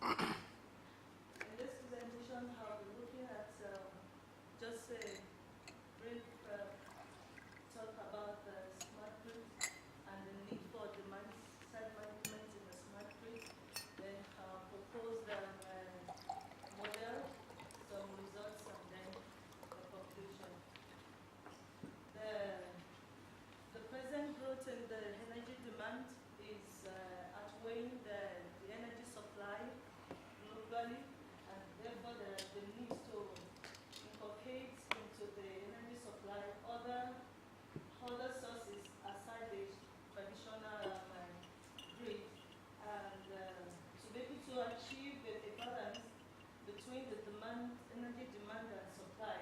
In this presentation, I'll be looking at just a brief talk about the smart grid and the need for demand-side management in the smart grid. Then I'll propose the model, some results, and then the conclusion. The present growth in the energy demand is outweighing the energy supply globally, and therefore there is the need to incorporate into the energy supply other sources aside the traditional grid, and to be able to achieve a balance between the energy demand and supply.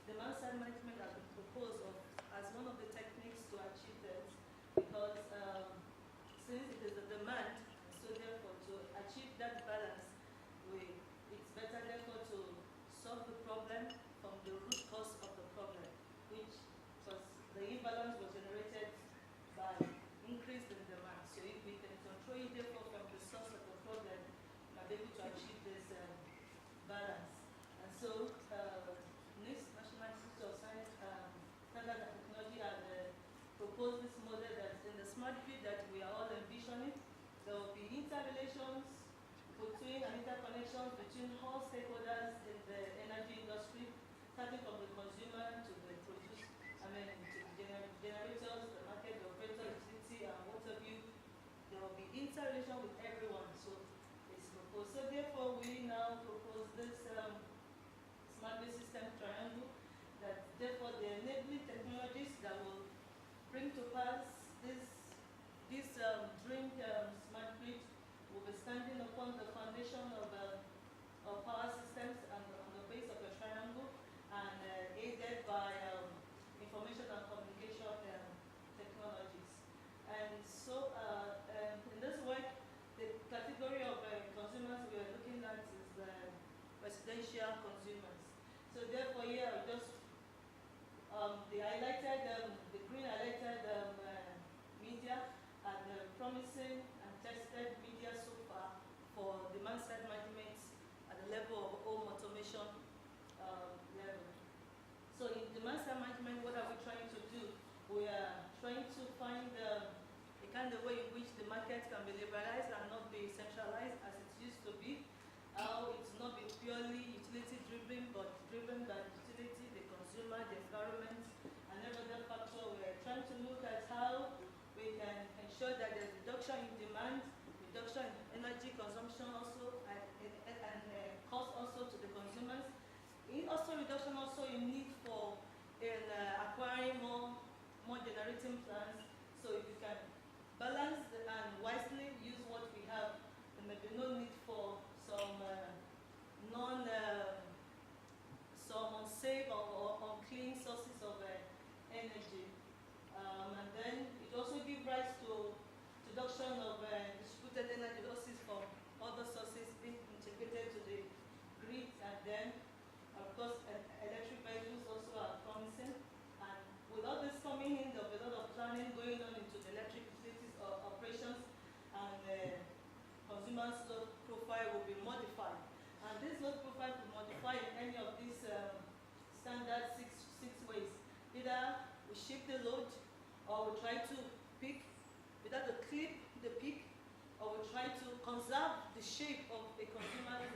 Demand-side management has been proposed as one of the techniques to achieve that, because since it is a demand, so therefore to achieve that balance, it's better therefore to solve the problem from the root cause of the problem, which was the imbalance was generated by increase in demand. So if we can control it therefore from the source of the problem, we'll be able to achieve this balance. And so NIST, National Institute of Science, Standards and Technology, has proposed this model that in the smart grid that we are all envisioning, there will be interrelations between and interconnections between all stakeholders in the energy industry, starting from the consumer to the producer, to the generators, the market, the operator, utility, and what have you. There will be interrelation with everyone. So it's proposed. So therefore, we now propose this smart grid system triangle, that therefore the enabling technologies that will bring to pass this dream smart grid will be standing upon the foundation of power systems and on the base of a triangle, and aided by information and communication technologies. And so in this work, the category of consumers we are looking at is residential consumers. So therefore here I just the green highlighted media and the promising and tested media so far for demand-side management at the level of home automation level. So in demand-side management, what are we trying to do? We are trying to find a kind of way in which the market can be liberalized and not be centralized as it used to be. How it's not be purely utility-driven, but driven by the utility, the consumer, the environment, and every other factor. We're trying to look at how we can ensure that there's reduction in demand, reduction in energy consumption also, and cost also to the consumers. Also reduction also in need for acquiring more generating plants. So if you can balance and wisely use what we have, there may be no need for some some unsafe or unclean sources of energy. And then it also gives rise to reduction of distributed energy losses from other sources being integrated to the grid. And then, of course, electric vehicles also are promising. And with all this coming in, there'll be a lot of planning going on into the electric utilities operations, and consumers' load profile will be modified. And this load profile will modify in any of these standard six ways. Either we shift the load, or we try to peak, either to clip the peak, or we try to conserve the shape of a consumer's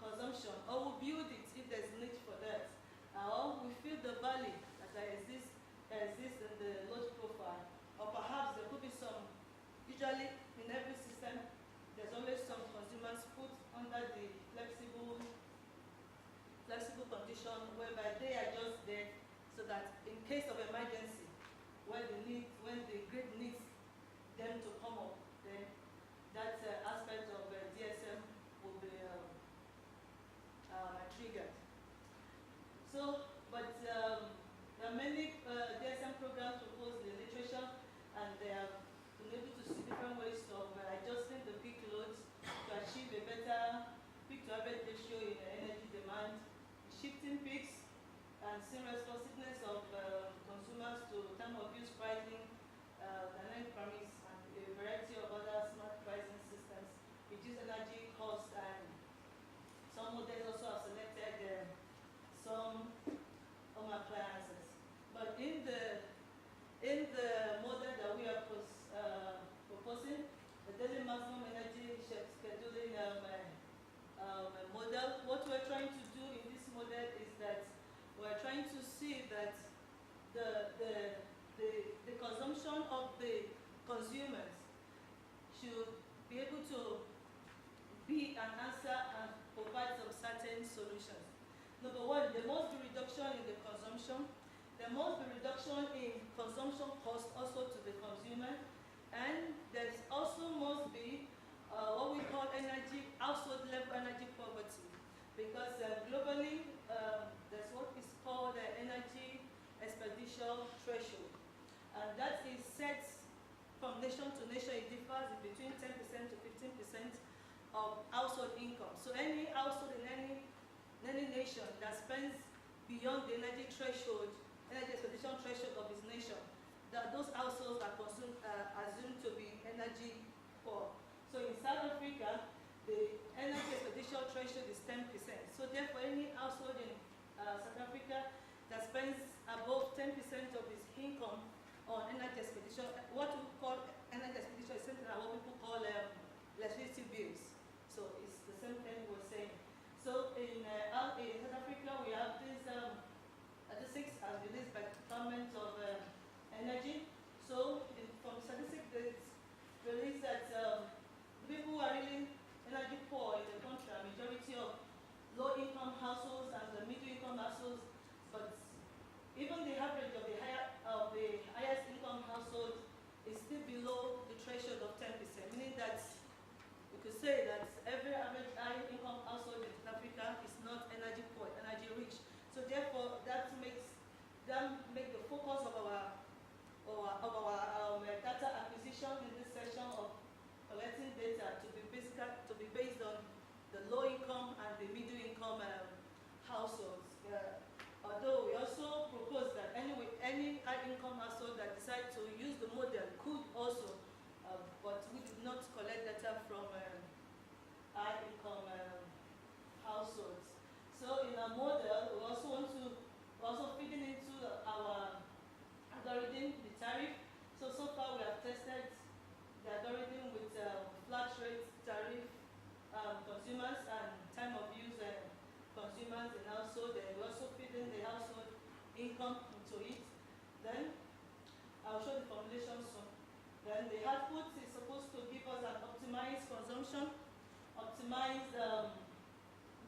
consumption, or we build it if there's need for that. Or we fill the valley that exists in the load profile. Or perhaps there could be some, usually in every system, there's always some consumers put under the flexible condition whereby they are just there so that in case of emergency, when the grid needs them to come up, then that aspect of DSM will be triggered. So, but there are many DSM programs proposed in the literature, and they have been able to see different ways of adjusting the peak loads to achieve a better peak-to-average ratio in energy demand, shifting peaks, and seeing responsiveness of consumers to time-of-use pricing, dynamic premise, and a variety of other smart pricing systems, reduce energy costs, and maximum energy scheduling model. What we're trying to do in this model is that we're trying to see that the consumption of the consumers should be able to be an answer and provide some certain solutions. Number one, there must be reduction in the consumption. There must be reduction in consumption cost also to the consumer. And there also must be what we call household level energy poverty. Because globally, there's what is called the energy expenditure threshold. And that is set from nation to nation. It differs between 10% to 15% of household income. So any household in any nation that spends beyond the energy expenditure threshold of its nation, that those households are assumed to be energy poor. So in South Africa, the energy expenditure threshold is 10%. So therefore, any household in South Africa that spends above 10% of its income on energy expenditure, what we call energy expenditure is something like what people call electricity bills. So it's the same thing we're saying. So in South Africa, we have this statistics as released by the Department of Energy. So from statistics, it's released that the people who are really energy poor in the country are majority of low-income households and the middle-income households, but even the average of the highest income household is still below the threshold of 10%, meaning that we could say that every average high income household in South Africa is not energy poor, energy rich. So therefore, that makes the focus of our data acquisition in this session of collecting data to be based on the low income and the middle income households. Although we also propose that any high income household that decide to use the model could also, but we did not collect data from high income households. So in our model, we also want to feeding into our algorithm, the tariff. So far we have tested the algorithm with flat rate tariff consumers and time of use consumers in household. We also feed in the household income into it. Then I'll show the formulation soon. Then the output is supposed to give us an optimized consumption.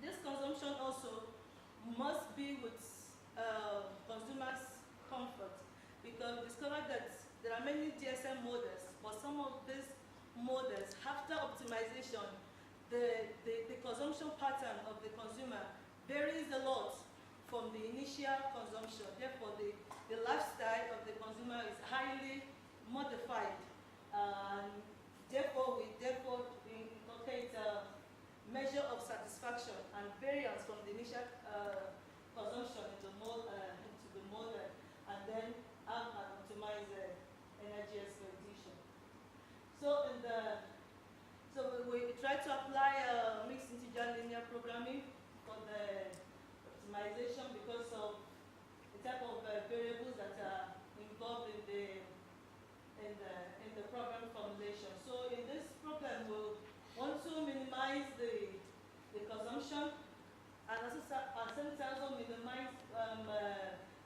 This consumption also must be with consumers' comfort, because we discovered that there are many GSM models, but some of these models, after optimization, the consumption pattern of the consumer varies a lot from the initial consumption. Therefore, the lifestyle of the consumer is highly modified. Therefore, we inculcate a measure of satisfaction and variance from the initial consumption into the model, and then have an optimized energy expenditure. So we try to apply mixed integer linear programming for the optimization because of the type of variables that are involved in the program formulation. So in this problem, we'll want to minimize the consumption and at the same time also minimize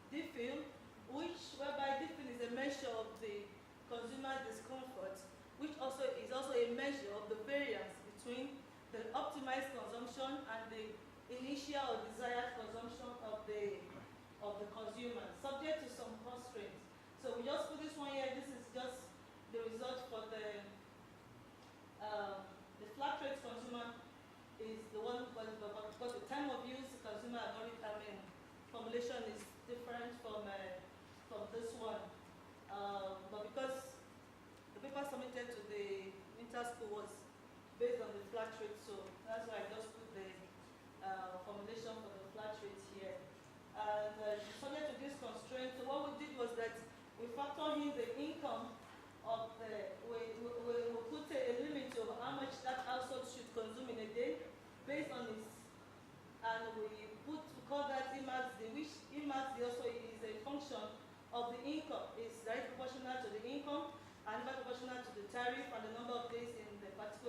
diffill, whereby diffill is a measure of the consumer discomfort, which also is a measure of the variance between the optimized consumption and the initial or desired consumption of the consumer, subject to some constraints. So we just put this one here. This is just the result for the flat rate consumer is the one because the time of use consumer algorithm formulation is different from this one. But because the paper submitted to the inter-school was based on the flat rate, so that's why I just put the formulation for the flat rate here. And subject to this constraint, so what we did was that we factor in the income of we put a limit of how much that household should consume in a day based on its, and we call that IMAXD, which IMAXD also is a function of the income. It's directly proportional to the income and proportional to the tariff and the number of days in the particular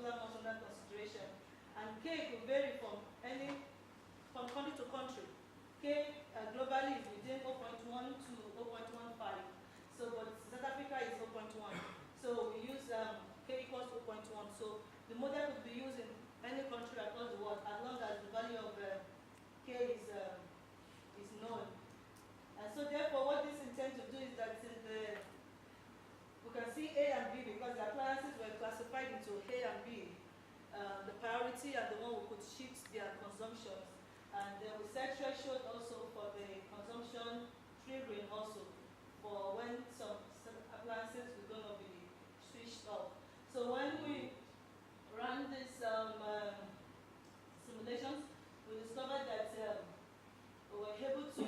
country. K globally is within 0.1 to 0.15. So, but South Africa is 0.1. So we use K equals 0.1. So the model could be used in any country across the world as long as the value of K is known. And so therefore what this intends to do is that since we can see A and B because the appliances were classified into A and B, the priority and the one we could shift their consumptions. And we set threshold also for the consumption triggering also for when some appliances were going to be switched off. So when we ran these simulations, we discovered that we were able to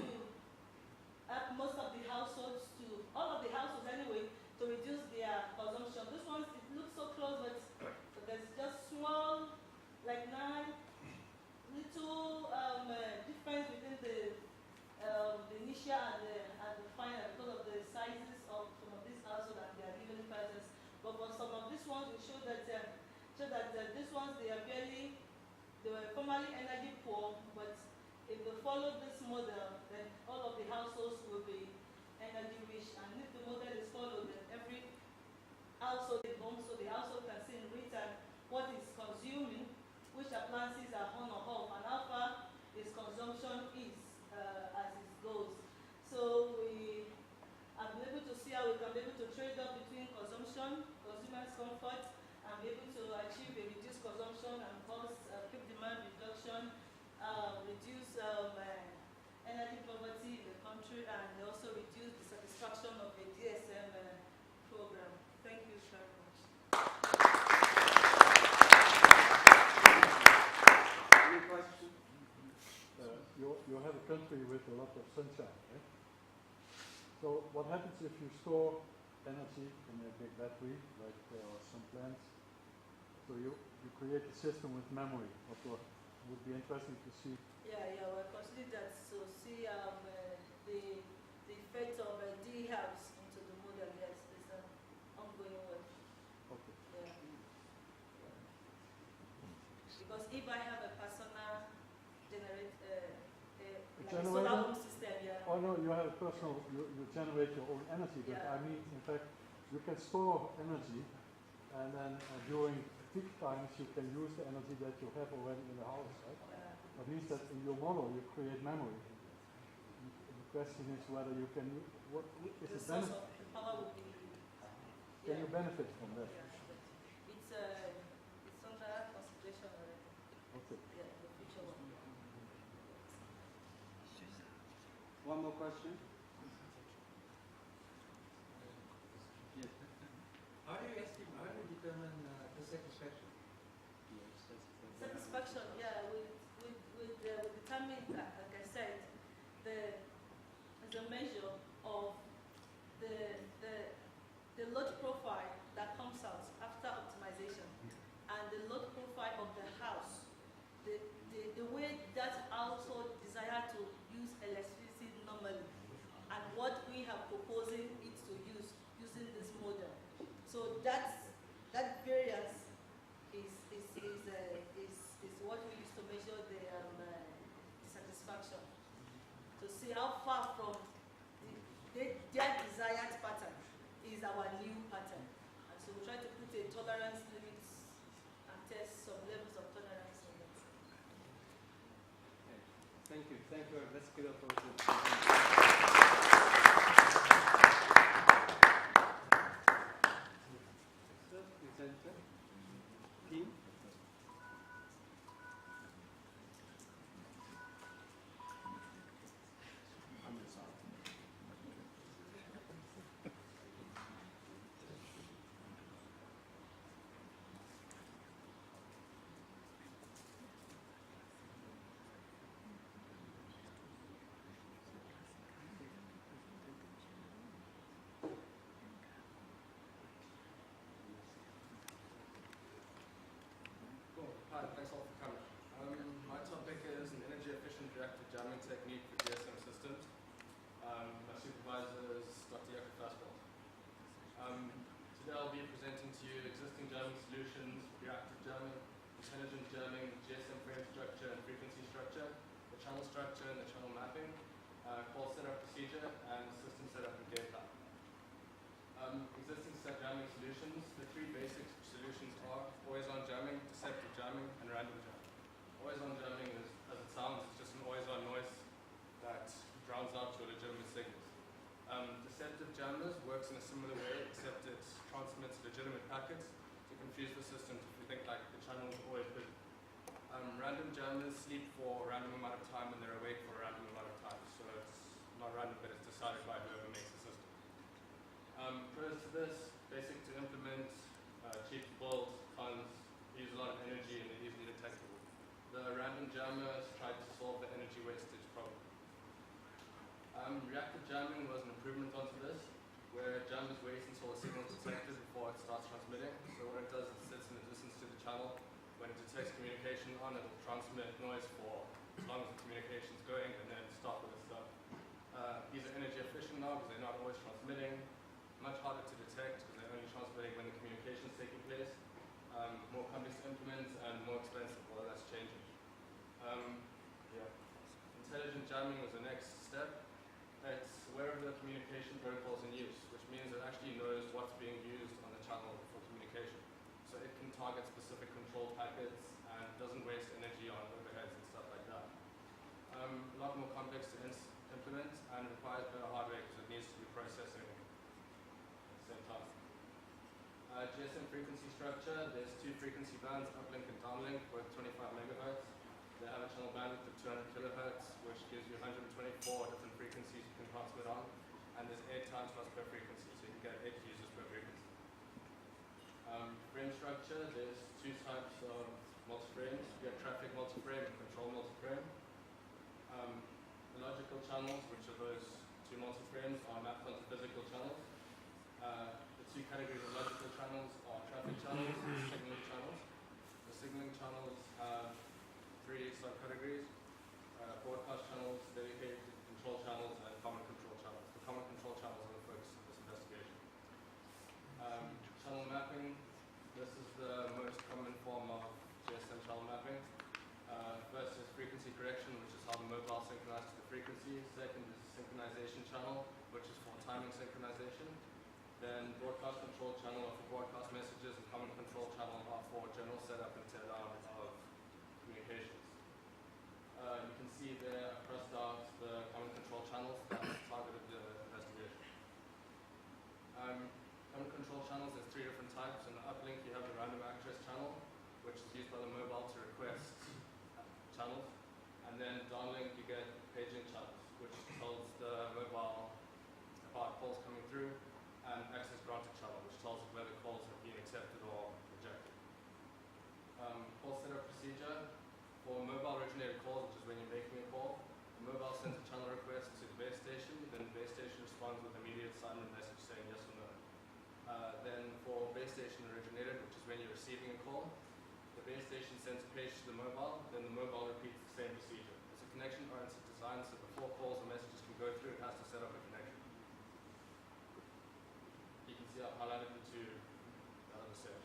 help most of the households all of the households anyway, to reduce their consumption. This one, it looks so close, but there's just small, like little difference between the initial and the final because of the sizes of some of these households and their living patterns. But for some of these ones, we show that these ones they were formerly energy poor, but if they follow this model, then all of the households will be energy rich. And if the model is followed, then every household is home, so the household can see in real time what is consuming, which appliances are on or off, and how far its consumption is as it goes. So we have been able to see how we can be able to trade off between consumption, consumers' comfort, and be able to achieve a reduced consumption and cause peak demand reduction, reduce energy poverty in the country, and also reduce the satisfaction of a DSM program. Thank you very much. Any questions? You have a country with a lot of sunshine, right? So what happens if you store energy in a big battery, like some plants? So you create a system with memory, of course. It would be interesting to see. Yeah, we're considering that to see the effect of D-House into the model. Yes, it's an ongoing work. Okay. Yeah. Because if I have a personal solar home system, yeah. Oh no, you have a personal, you generate your own energy, but Yeah. I mean, in fact, you can store energy, and then during peak times you can use the energy that you have already in the house, right? That means that in your model you create memory. The question is whether you can, what is The the source benefit? of power will be. Can you benefit from that? Yeah. It's under consideration already. Okay. Yeah, the future one. One more question? Yes. How do you determine the satisfaction? Satisfaction, yeah, we determine, like I said, the measure of the load profile that comes out after optimization and the load profile of the house, the way that household desire to use electricity normally, and what we have proposing it to use using this model. So that variance is what we use to measure the satisfaction, to see how far from their desired pattern is our new pattern. And so we try to put a tolerance limit and test some levels of tolerance in it. Okay. Thank you. Let's give it up for the team. Hi, thanks all for coming. My topic is an energy efficient reactive jamming technique for GSM systems. My supervisor is Dr. Jakob Fassbelt. Today I'll be presenting to you existing jamming solutions, reactive jamming, intelligent jamming, GSM frame structure and frequency structure, the channel structure and the channel mapping, call setup procedure, and system setup and game plan. Existing set jamming solutions, the three basic solutions are always-on jamming, deceptive jamming, and random jamming. Always-on jamming is, as it sounds, it's just an always-on noise that drowns out your legitimate signals. Deceptive jammers works in a similar way, except it transmits legitimate packets to confuse the system if you think like the channel is always busy. Random jammers sleep for a random amount of time and they're awake for a random amount of time. So it's not random, but it's decided by whoever makes the system. Pros to this, basic to implement, cheap to build, tons, use a lot of energy, and they're easily detectable. The random jammers tried to solve the energy wastage problem. Reactive jamming was an improvement onto this, where jammers wait until a signal is detected before it starts transmitting. So what it does is it sits in the distance to the channel. When it detects communication on, it will transmit noise for as long as the communication is going and then stop with its stuff. These are energy efficient now because they're not always transmitting. Much harder to detect because they're only transmitting when the communication is taking place. More complex to implement and more expensive, well that's changing. Intelligent jamming was the next step. It's aware of the communication protocols in use, which means it actually knows what's being used on the channel for communication. So it can target specific control packets and doesn't waste energy on overheads and stuff like that. A lot more complex to implement and requires better hardware because it needs to be processing at the same time. GSM frequency structure, there's two frequency bands, uplink and downlink, both 25 megahertz. They have a channel bandwidth of 200 kilohertz, which gives you 124 different frequencies you can transmit on. And there's 8 transfers per frequency, so you can get 8 users per frequency. Frame structure, there's two types of multi-frames. You have traffic multi-frame and control multi-frame. The logical channels, which are those two multi-frames, are mapped onto physical channels. The two categories of logical channels are traffic channels and signaling channels. The signaling channels have 3 subcategories: broadcast channels, dedicated control channels, and common control channels. The common control channels are the focus of this investigation. Channel mapping, this is the most common form of GSM channel mapping. First is frequency correction, which is how the mobile synchronizes to the frequency. Second is synchronization channel, which is for timing synchronization. Then broadcast control channel are for broadcast messages, and common control channel are for general setup and teardown of communications. You can see there I crossed out the common control channels that targeted the investigation. Common control channels, there's 3 different types. In the uplink you have the random access channel, which is used by the mobile to request channels. And then downlink you get paging channels, which tells the mobile about calls coming through, and access granted channel, which tells it whether calls have been accepted or rejected. Call setup procedure. For mobile originated calls, which is when you're making a call, the mobile sends a channel request to the base station, then the base station responds with immediate assignment message saying yes or no. Then for base station originated, which is when you're receiving a call, the base station sends a page to the mobile, then the mobile repeats the same procedure. It's a connection-oriented design, so before calls or messages can go through, it has to set up a connection. You can see I've highlighted the 2 that are the same.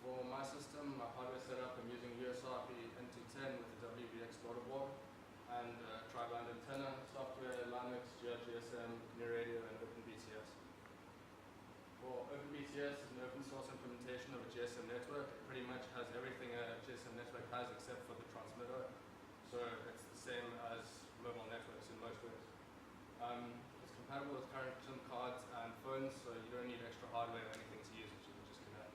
For my system, my hardware setup, I'm using USRP NT10 with the WVX daughter board and tri-band antenna, software, Linux, GRGSM, Near Radio, and OpenBTS. For OpenBTS, it's an open source implementation of a GSM network. It pretty much has everything a GSM network has except for the transmitter. So it's the same as mobile networks in most ways. It's compatible with current SIM cards and phones, so you don't need extra hardware or anything to use it. You can just connect.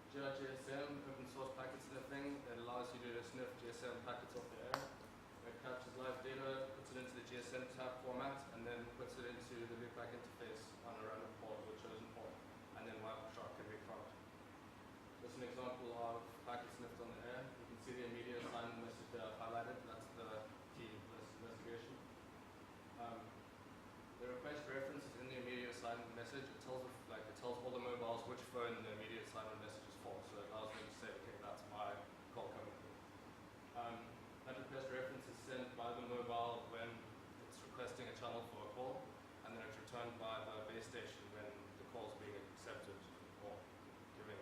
GRGSM, open source packet sniffing, it allows you to sniff GSM packets off the air. It captures live data, puts it into the GSM tab format, and then puts it into the loopback interface on a random port or chosen port, and then Wireshark can read from it. This is an example of packet sniffed on the air. You can see the immediate assignment message there I've highlighted. That's the key for this investigation. The request reference is in the immediate assignment message. It tells all the mobiles which phone the immediate assignment message is for. So it allows them to say, okay, that's my call coming through. That request reference is sent by the mobile when it's requesting a channel for a call, and then it's returned by the base station when the call is being accepted or given.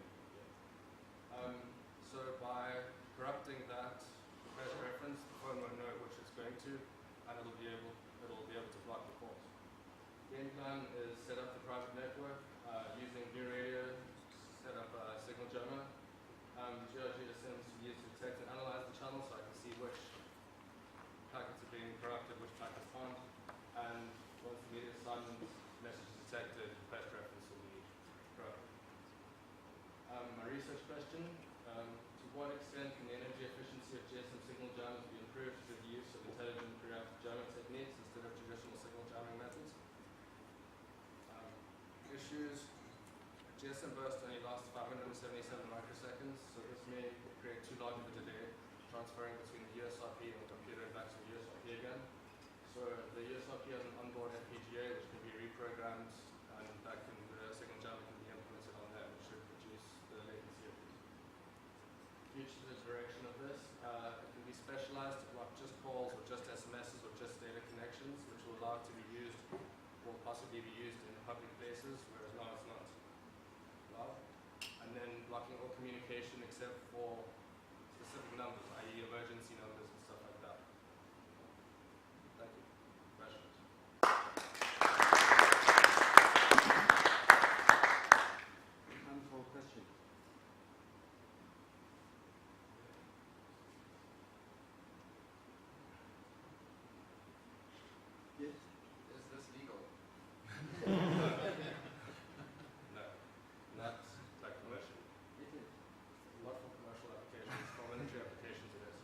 So by corrupting that request to, and it'll be able to block the calls. Game plan is set up the private network using new radio, set up a signal jammer, GRGSMs to use to detect and analyze the channel so I can see which packets are being corrupted, which packets aren't, and once the media assignment message is detected, best reference will be corrupted. My research question, to what extent can the energy efficiency of GSM signal jammers be improved through the use of intelligent preemptive jamming techniques instead of traditional signal jamming methods? Issues, GSM burst only lasts 577 microseconds, so this may create too large of a delay transferring between the USRP and the computer and back to the USRP again. So the USRP has an onboard FPGA which can be reprogrammed, and the signal jammer can be implemented on there, which should reduce the latency of these. Future direction of this, it can be specialized to block just calls or just SMSs or just data connections, which will allow it to be used or possibly be used in public places, whereas now it's not allowed. And then blocking all communication except for specific numbers, i.e. emergency numbers and stuff like that. Thank you. Questions? Time for questions. Yes. Is this legal? No, not like commercial. It is. Not for commercial applications, for military applications it is.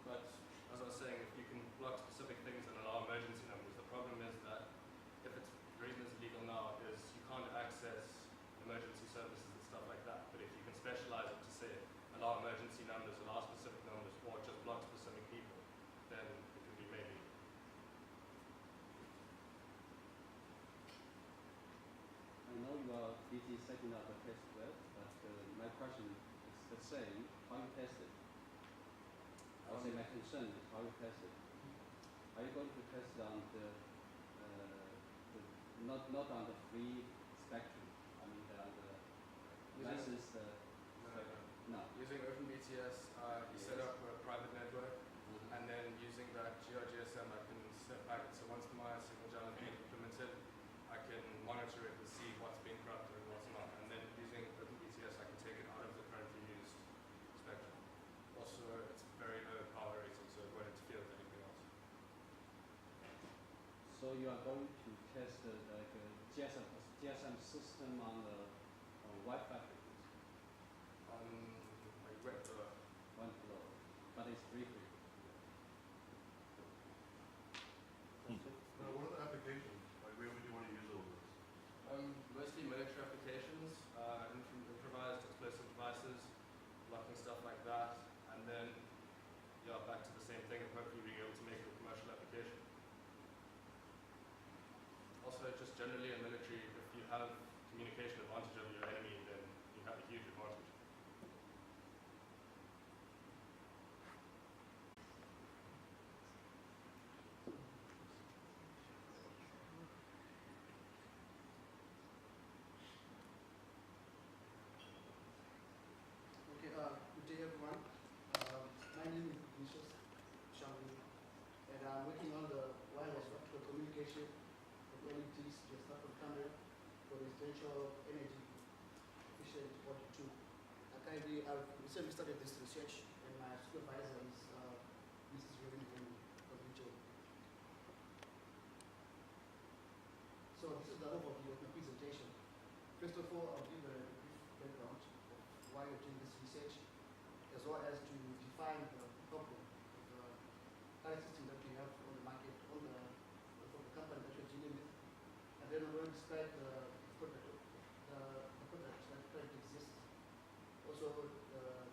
But as I was saying, if you can block specific things and allow emergency numbers, the problem is that if it's, the reason it's illegal now is you can't access emergency services and stuff like that. But if you can specialize it to say allow emergency numbers, allow specific numbers, or just block specific people, then it can be made legal. I know you are busy setting up a test bed, but my question is the same. How you test it? I would say my concern is how you test it. Are you going to test it on the not on the free spectrum? I mean on the licensed no. Using OpenBTS, you set up a private network, and then using that GRGSM, I can step back. So once my signal jammer is being implemented, I can monitor it and see what's being corrupted and what's not. And then using OpenBTS, I can take it out of the currently used spectrum. Also, it's very low power rating, so it won't interfere with anything else. So you are going to test like a GSM system on the Wi-Fi frequency, Like web below. one below, but it's briefly. What are the applications? Like, where would you want to use all this? Mostly military applications, improvised explosive devices, blocking stuff like that, and then yeah, back to the same thing of hopefully being able to make it a commercial application. Also, just generally in military, if you have communication advantage over your enemy, then you have a huge advantage. Okay, good day everyone. My name is Ignatius Shambu, and I'm working on the wireless optical communication of LEDs to start from camera for residential energy efficient water too. I've recently started this research, and my supervisor is Mrs. Reverend Ovijo. So this is the overview of my presentation. First of all, I'll give a brief background of why we're doing this research, as well as to define the problem of the current system that we have on the market, for the company that we're dealing with. And then we're going to describe the product that currently exists. Also,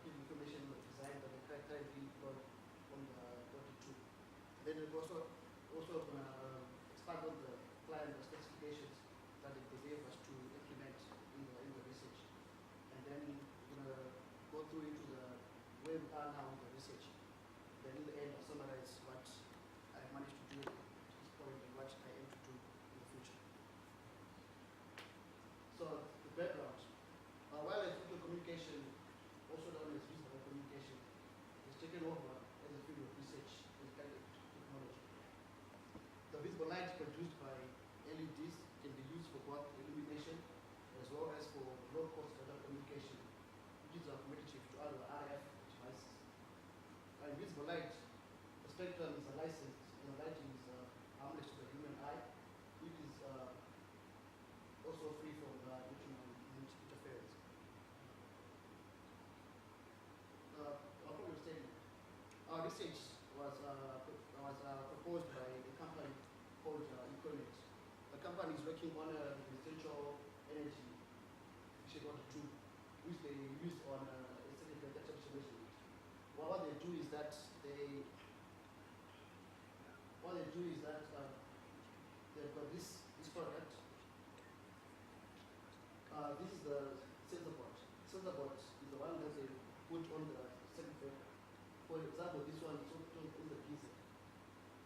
give information on the design that we currently employed on the 42. And then we're also going to expand on the client specifications that they gave us to implement in the research. And then we're going to go through into where we are now in the research. Then in the end, I'll summarize what I managed to do at this point and what I aim to do in the future. So the background. Wireless optical communication, also known as visible communication, is taken over as a field of research visible light produced by LEDs can be used for both illumination as well as for low-cost data communication, which is competitive to other RF devices. Invisible light, the spectrum is a licensed, and the lighting is harmless to the human eye, which is also free from interference. I'll probably statement. Our research was proposed by a company called Econet. The company is working on a residential energy efficient tool, which they use on a certain temperature measurement. What they do is that they've got this product. This is the sensor board. Sensor board is the one that they put on the circuit breaker. For example, this one is on the geyser.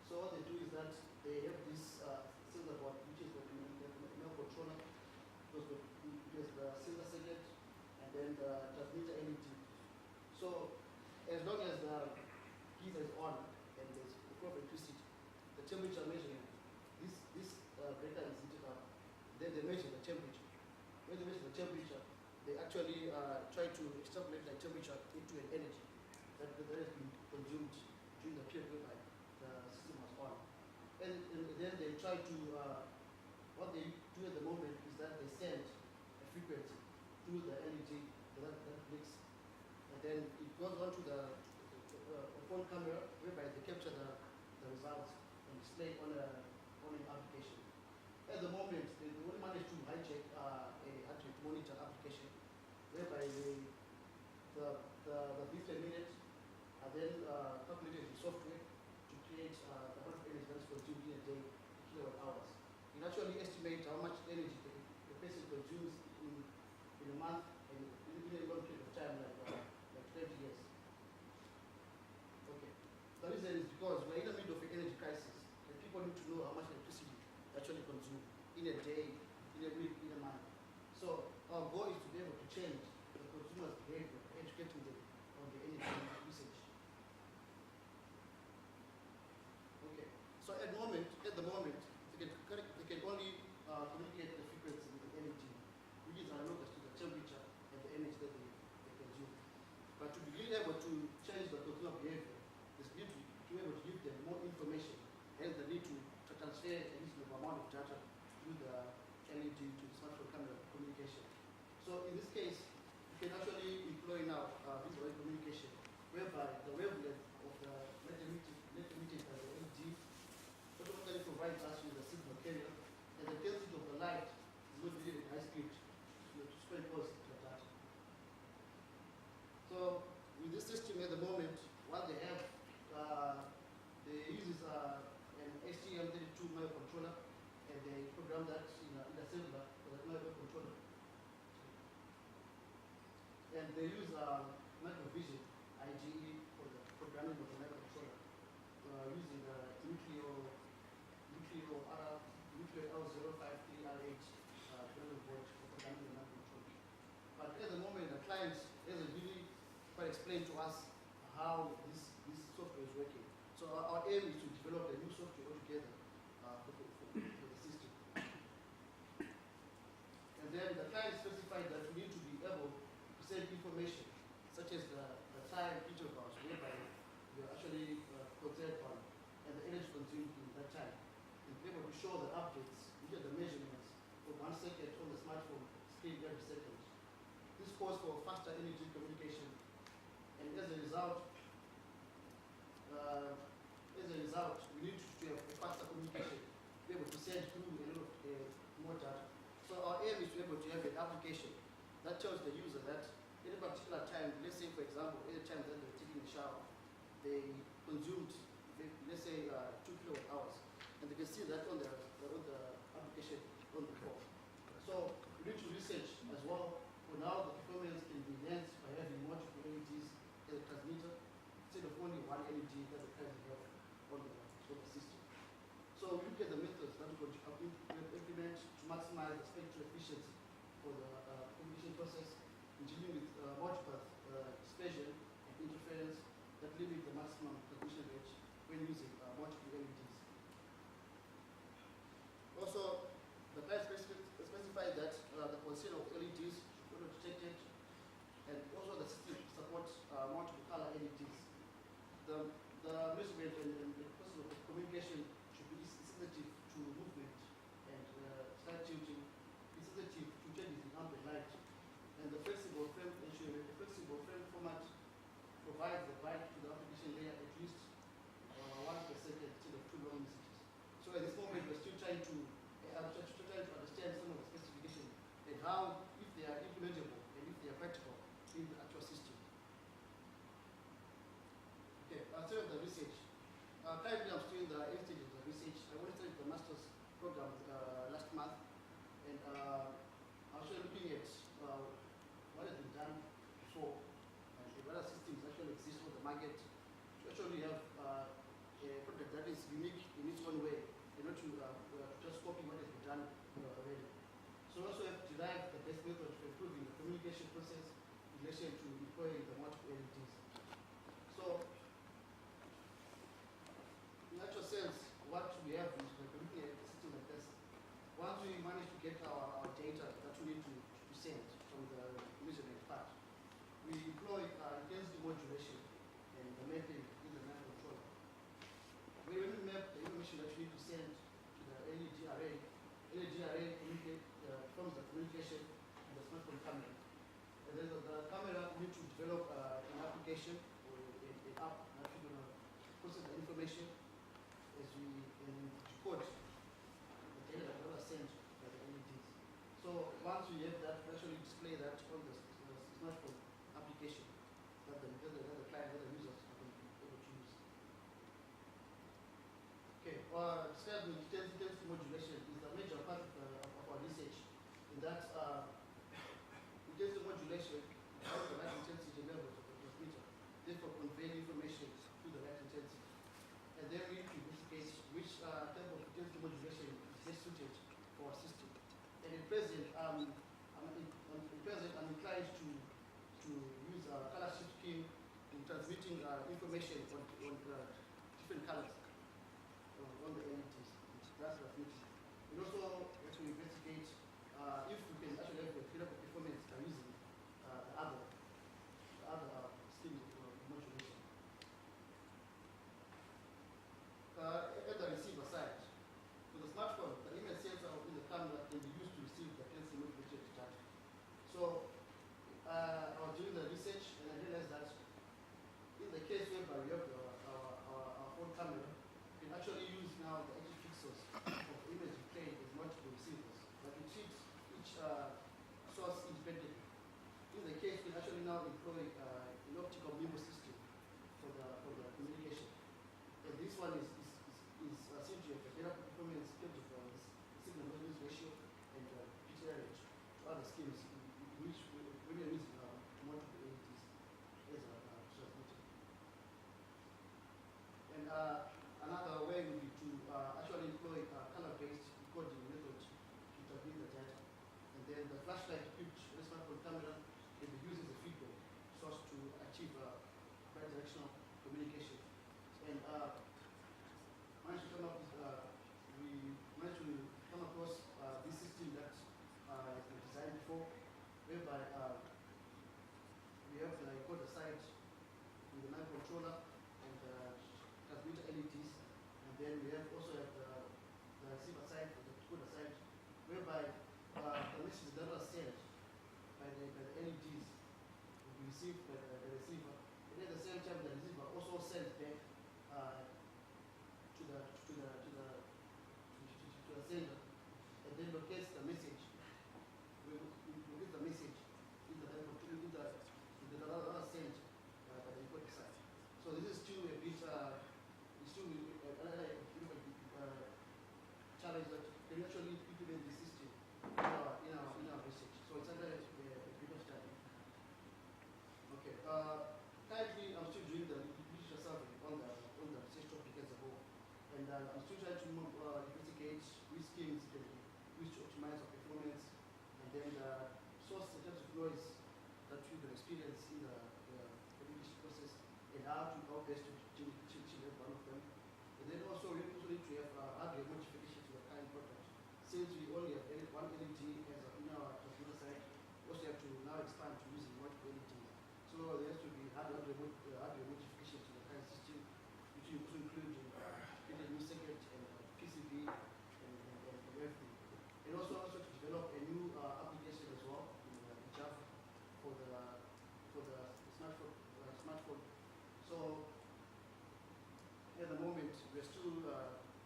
So what they do is that they have this sensor board, which is the controller. There's the sensor circuit and then the transmitter LED. So as long as the geyser is on and there's a flow of electricity, the temperature measurement, this breaker is heated up. Then they measure the temperature. When they measure the temperature, they actually try to extrapolate the temperature into an energy that has been consumed during the period whereby the system was on. And then they try to, what they do at the moment is that they send a frequency through the LED that blinks. And then it goes on to the phone camera whereby they capture the results and display on an application. At the moment, they only managed to hijack a heart rate monitor application whereby the beat per minute are then calculated in software to create the amount of energy that is consumed in a day, kilowatt hours. You can actually estimate how much energy the person consumes in a month and in a long period of time, like 20 years. Okay. The reason is because we're in the middle of an energy crisis, and people need to know how much electricity they actually consume in a day, in a week, in a month. So our goal is to be able to change the consumer's behavior, educating them on the energy usage. Okay. So at the moment, they can only communicate the frequency with the energy, which is analogous to the temperature and the energy that they consume. But to be really able to change the consumer behavior, is need to be able to give them more information, hence the need to transfer a reasonable amount of data through the LED to the smartphone camera communication. So in this case, you can actually employ now visual communication, whereby the wavelength of the net emitted by the LED automatically provides us with a signal carrier, and the density of the light is not really high speed to superimpose the data. So with this system at the moment, what they have, they use an STM32 microcontroller, and they program that in a cellular for that microcontroller. And they use microvision, IEEE, for the programming of the microcontroller, using Nucleo L053RH programming board for programming the microcontroller. But at the moment, the client hasn't really quite explained to us how this software is working. So our aim is to develop a new software altogether for the system. And then the client specified that we need to be able to send information, such as the time intervals whereby we are actually concerned on, and the energy consumed in that time. And be able to show the updates, which are the measurements of 1 second on the smartphone screen every second. This calls for faster energy communication, and as a result, we need to have a faster communication, be able to send through a lot of more data. So our aim is to be able to have an application that tells the user that at a particular time, let's say for example, at the time that they're taking a shower, they consumed, let's say 2 kilowatt hours, and they can see that on the application on the phone. So we need to research as well for now the performance can be enhanced by having multiple LEDs as a transmitter instead of only one LED that the client have on the system. So we look at the methods that we could implement to maximize the spectral efficiency for the communication process, in dealing with multipath dispersion and interference that limit the maximum transmission rate when using multiple LEDs. Currently, I'm still in the early stages of the research. I only started the master's program last month, and I'm actually looking at what has been done before, and what other systems actually exist on the market to actually have a product that is unique in its own way, and not to just copy what has been done already. So also have derived the best method for improving the communication process in relation to employing the multiple LEDs. So, in actual sense, what we have is we're looking at a system like this. Once we manage to get our data that we need to send from the measurement part, we employ intensity modulation and the mapping in the map controller. When we map the information that we need to send to the LED array forms the communication and the smartphone camera. And then the camera need to develop an application or an app that we're going to process the information as we decode the data that was sent by the LEDs. So once we have that, we actually display that on the smartphone application that the client, that the users are going to be able to use. Okay, describing intensity modulation is a major part of our research. In that intensity modulation has the right intensity levels of the transmitter, therefore conveying information to the right intensity. And then we need to investigate which type of intensity modulation is best suited for our system. And at present, I'm inclined to use a color shift scheme in transmitting information on different colors on the LEDs. That's transmitting. And also, we have to investigate if we can actually have a better performance by using the other schemes of modulation. At the receiver side, for the smartphone, the image sensor in the camera can be used to receive the intensity modulated data. So, I was doing the research and I realized that in the case whereby we have our phone camera, we can actually use now the edge pixels of the image played as multiple receivers, but we treat each source independently. In the case, we can actually now employ an optical MIMO system for the communication. And this one is seen to have a better performance in terms of the signal noise ratio and bit rate to other schemes in which when you're using multiple LEDs as a transmitter. And another way would be to actually employ color-based encoding method to transmit the data. And then the flashlight equipped smartphone camera can be used as a feedback source to achieve bidirectional communication. And we managed to come across this system that has been designed before, whereby we have the encoder side in the microcontroller and transmitter LEDs, and then we also have the receiver side and the decoder side, whereby the message that was sent by the LEDs will be received by the receiver, and at the same time the receiver also sends back to the sender, and then locates the message. We locate the message in the other sent by the encoder side. So this is still a bit challenge that can actually implement this system in our research. So it's under a bit of study. Okay. Currently, I'm still doing the literature survey on the research topic as a whole, and I'm still trying to investigate which schemes can be used to optimize our performance, and then the source in terms of noise that we can experience in the communication process, and how best to have one of them. And then also we also need to have hardware modification to the current product. Since we only have one LED as in our transmitter side, we also have to now expand to using multiple LEDs. So there has to be hardware modification to the current system, which will also include a new circuit and PCB and everything. And also to develop a new application as well in Java for the smartphone. So at the moment we're still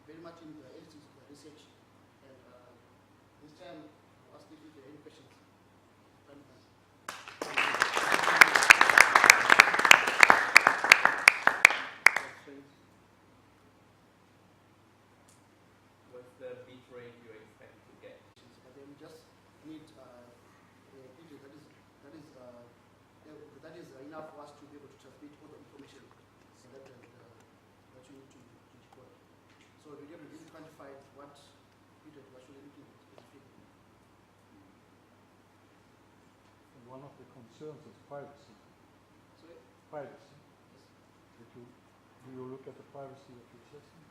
very much in the edges of the research, and this time I'll ask if there are any questions. Questions? enough for us to be able to transmit all the information that you need to decode. So we have really quantified what period we're actually looking at specifically. And one of the concerns is privacy. So Privacy. yes. Do you look at the privacy of your system?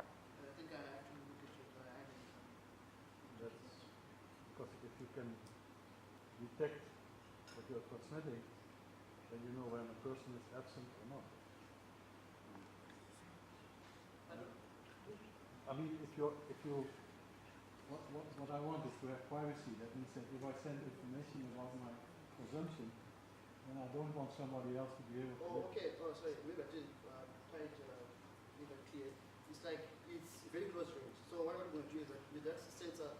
I think I have to look at it. That's because if you can detect what you are transmitting, then you know when a person is absent or not. I mean, what I want is to have privacy. That means that if I send information about my consumption, then I don't want somebody else to be able to. Oh, okay. Oh, sorry. Maybe I didn't try to make that clear. It's like it's very close range. So what I'm going to do is that with that sensor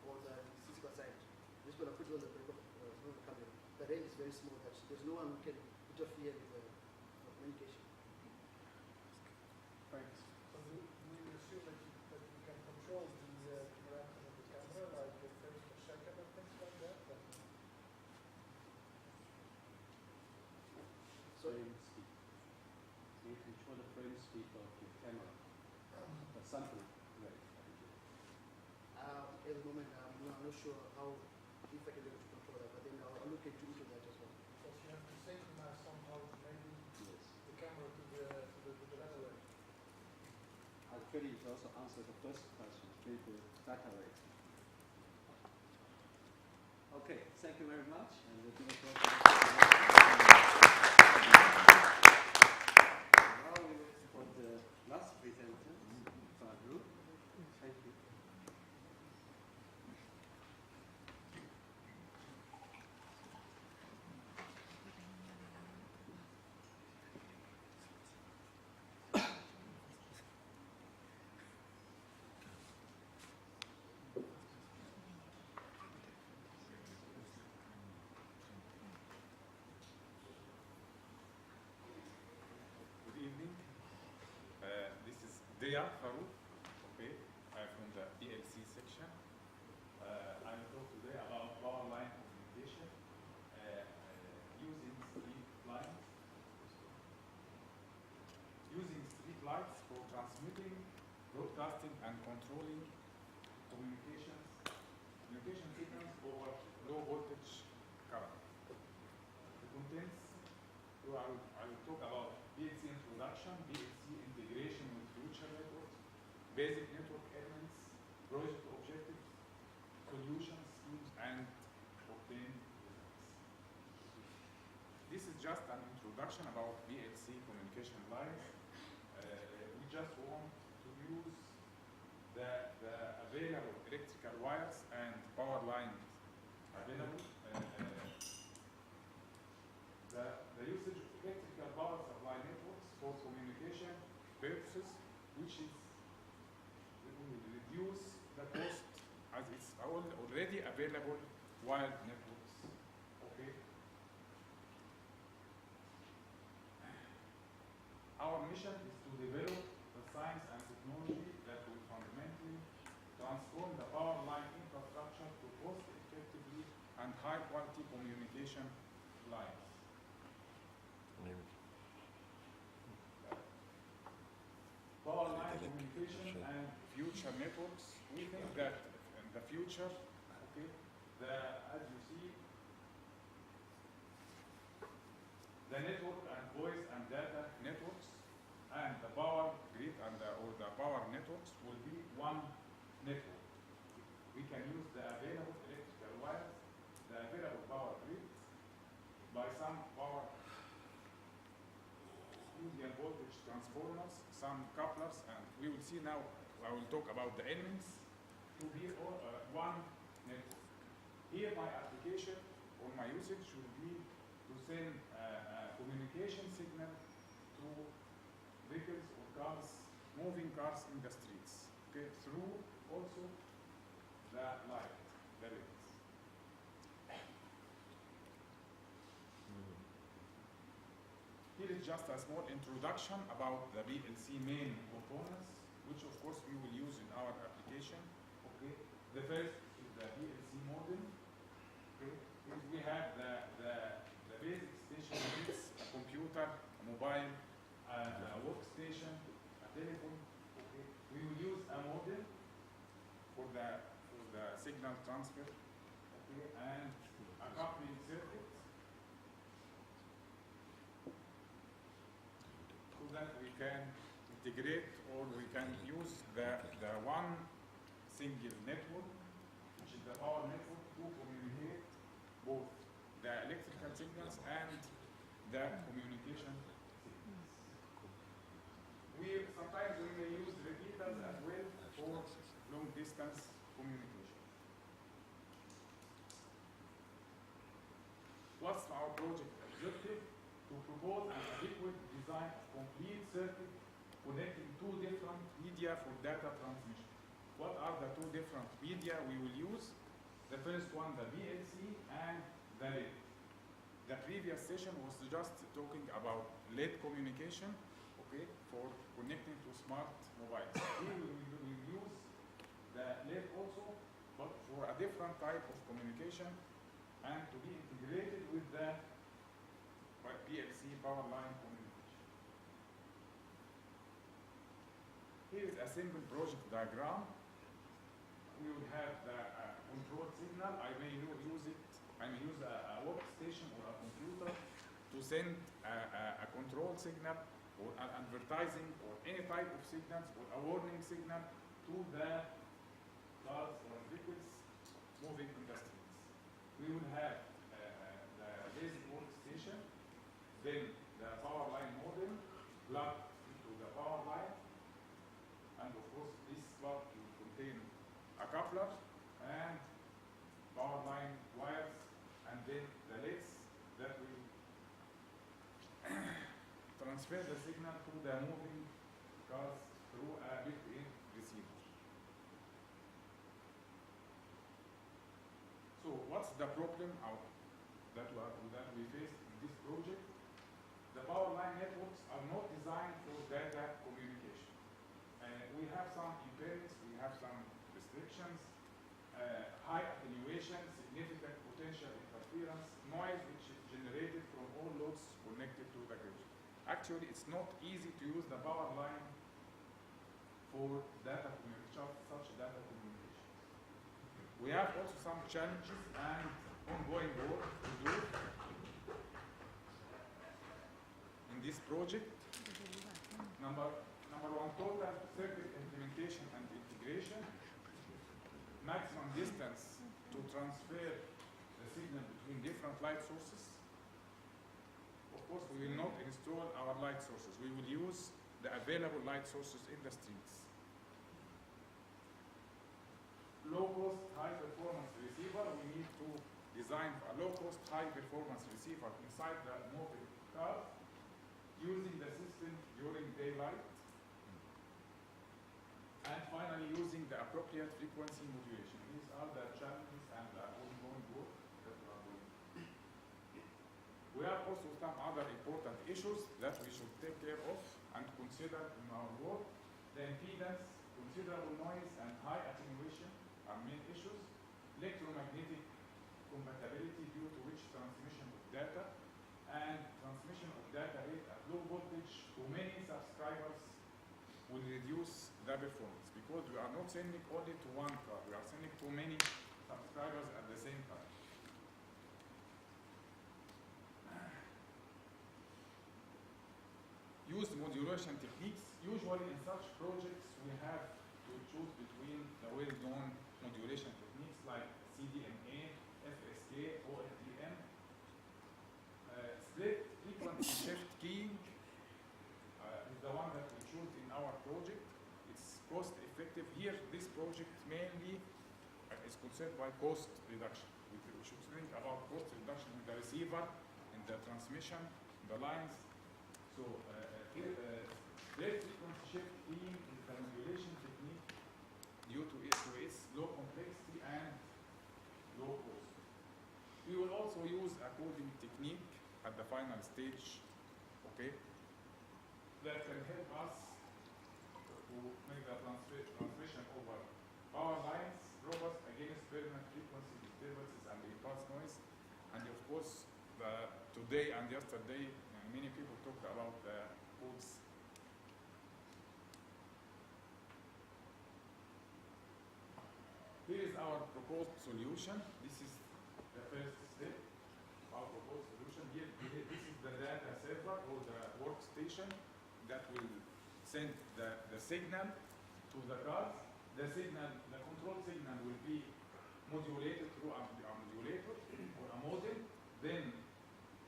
on the physical side, I'm just going to put it on the camera. The range is very small. That there's no one who can interfere with the communication. Thanks. So do you assume that you can control the parameters of the camera, like the frames per second and things like that? So Frame speed. So you control the frame speed of your camera. The sampling rate. at the moment, I'm not sure how if I can be able to control that, but then I'll look into that as well. Because you have to synchronize somehow maybe Yes. the camera to the data rate. Actually, it also answers the first question, the data rate. Okay, thank you very much. And we'll give a now we will for the last presenter from our group. Thank you. Good evening. This is Dia Farouk. Okay, I'm from the PLC section. I will talk today about power line communication using street lines. Using street lights for transmitting, broadcasting, and controlling communication signals over low voltage current. The contents. So I will talk about PLC introduction, PLC integration with future networks, basic network elements, project objectives, solution schemes, and obtain results. This is just an introduction about PLC communication lines. We just want to use the available electrical wires and power lines available. The usage of electrical power supply networks for communication purposes, which is will reduce the cost as it's already available wired networks. Okay. Our mission is to develop the science and technology that will fundamentally transform the power line infrastructure to cost-effectively and high-quality communication lines. Power line communication and future networks. We think that in the future, okay, as you see, the network and voice and data networks and the power grid and or the power networks will be one network. We can use the available electrical wires, the available power grids, by some power medium voltage transformers, some couplers, and we will see now, I will talk about the elements to be all, one network. Here my application or my usage should be to send a communication signal to vehicles or cars, moving cars in the streets, okay, through also the light, the rays. Here is just a small introduction about the PLC main components, which of course we will use in our application. Okay. The first is the PLC modem. Okay. We have the telephone, okay, we will use a modem for the signal transfer, okay, and a coupling circuit so that we can integrate or we can use the one single network, which is the power network, to communicate both the electrical signals and the communication signals. Sometimes we may use repeaters as well for long distance communication. What's our project objective? To propose an adequate design of complete circuit connecting two different media for data transmission. What are the two different media we will use? The first one, the VLC and the LED. The previous session was just talking about LED communication, okay, for connecting to smart mobiles. Here we will use the LED also, but for a different type of communication and to be integrated with the PLC power line communication. Here is a simple project diagram. We will have the control signal. I may use a workstation or a computer to send a control signal or an advertising or any type of signals or a warning signal to the cars or vehicles moving in the streets. We will have the basic workstation, then the power line modem plugged into the power line, and of course this plug will contain a coupler and power line wires, and then the LEDs that will transfer the signal to the moving cars through a built-in receiver. So what's the problem that we face in this project? The power line networks are not designed for data communication. We have some impairments, we have some restrictions, high attenuation, significant potential interference, noise which is generated from all loads connected to the grid. Actually, it's not easy to use the power line for data communication, such data communication. We have also some challenges and ongoing work to do in this project. Number one, total circuit implementation and integration. Maximum distance to transfer the signal between different light sources. Of course, we will not install our light sources. We will use the available light sources in the streets. Low-cost, high-performance receiver. We need to design a low-cost, high-performance receiver inside the moving car, using the system during daylight, and finally using the appropriate frequency modulation. These are the challenges and the ongoing work that we are doing. We have also some other important issues that we should take care of and consider in our work. The impedance, considerable noise, and high attenuation are main issues. Electromagnetic compatibility, due to which transmission of data and transmission of data rate at low voltage to many subscribers will reduce the performance, because we are not sending only to one car, we are sending to many subscribers at the same time. Use modulation techniques. Usually in such projects we have to choose between the well-known modulation techniques like CDMA, FSK, OFDM. Split frequency shift keying is the one that we choose in our project. It's cost effective. Here, this project mainly is concerned by cost reduction. We should think about cost reduction in the receiver, in the transmission, the lines. So split frequency shift keying is the modulation technique due to its low complexity and low cost. We will also use a coding technique at the final stage, okay, that can help us to make the transmission over power lines robust against permanent frequency disturbances and impulse noise. And of course, today and yesterday, many people talked about the codes. Here is our proposed solution. This is the first step. Our proposed solution. Here, this is the data server or the workstation that will send the signal to the cards. The signal, the control signal will be modulated through a modulator or a modem. Then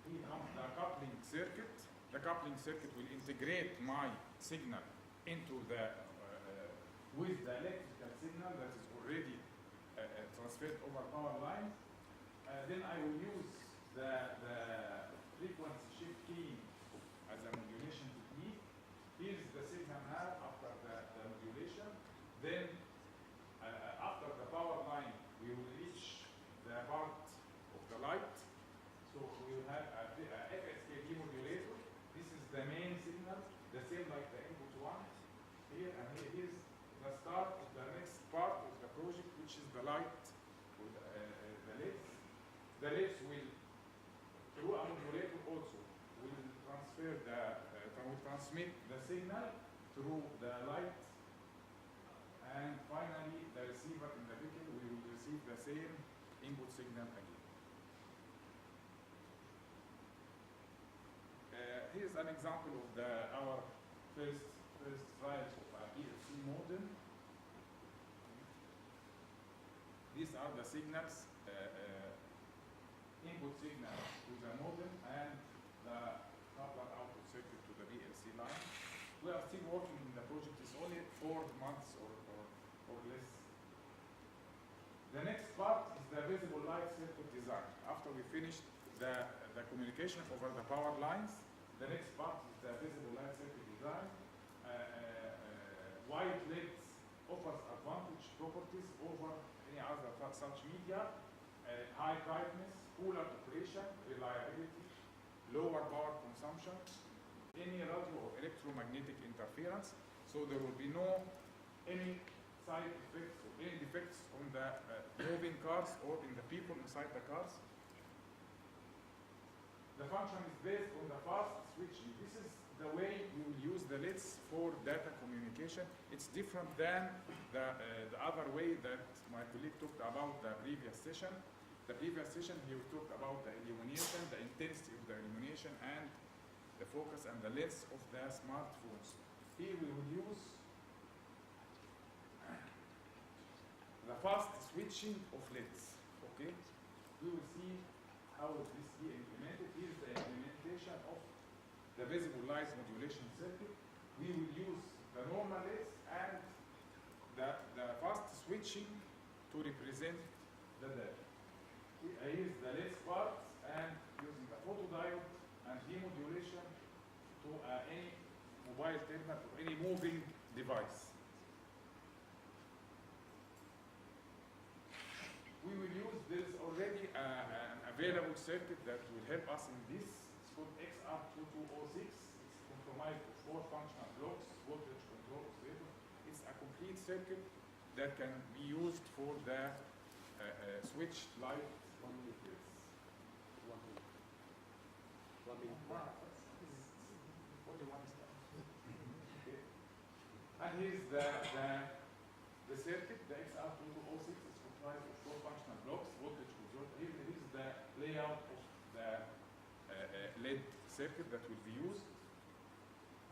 here comes the coupling circuit. The coupling circuit will integrate my signal into the with the electrical signal that is already transferred over power lines. Then I will use the frequency shift keying as a modulation technique. Here's the signal now after the modulation. Then after the power line, we will reach the part of the light. So we will have a FSK demodulator. This is the main signal, the same like the input one. Here and here is the start of the next part of the project, which is the light with the LEDs. The LEDs will, through a modulator also, will transmit the signal through the light. And finally, the receiver in the vehicle will receive the same input signal again. Here's an example of our first trials of our EFC modem. These are the signals, input signal to the modem and the coupler output circuit to the VLC line. We are still working in the project. It's only 4 months or less. The next part is the visible light circuit design. After we finished the communication over the power lines, the next part is the visible light circuit design. White LEDs offers advantage properties over any other such media. High brightness, cooler operation, reliability, lower power consumption, any radio or electromagnetic interference. So there will be no any side effects or any defects on the moving cars or in the people inside the cars. The function is based on the fast switching. This is the way we will use the LEDs for data communication. It's different than the other way that my colleague talked about the previous session. The previous session, he talked about the illumination, the intensity of the illumination, and the focus and the length of the smartphones. Here we will use the fast switching of LEDs. Okay, we will see how will this be implemented. Here is the implementation of the visible light modulation circuit. We will use the normal LEDs and the fast switching to represent the data. I use the LEDs part and using the photodiode and demodulation to any mobile terminal or any moving device. We will use, there is already an available circuit that will help us in this. It's called XR2206. It's comprised of 4 functional blocks, voltage control oscillator. It's a complete circuit that can be used for the switched light. 1 minute, please. 1 minute. 1 minute. Only one step. Okay. And here's the circuit, the XR2206 is comprised of 4 functional blocks, voltage control. Here is the layout of the LED circuit that will be used.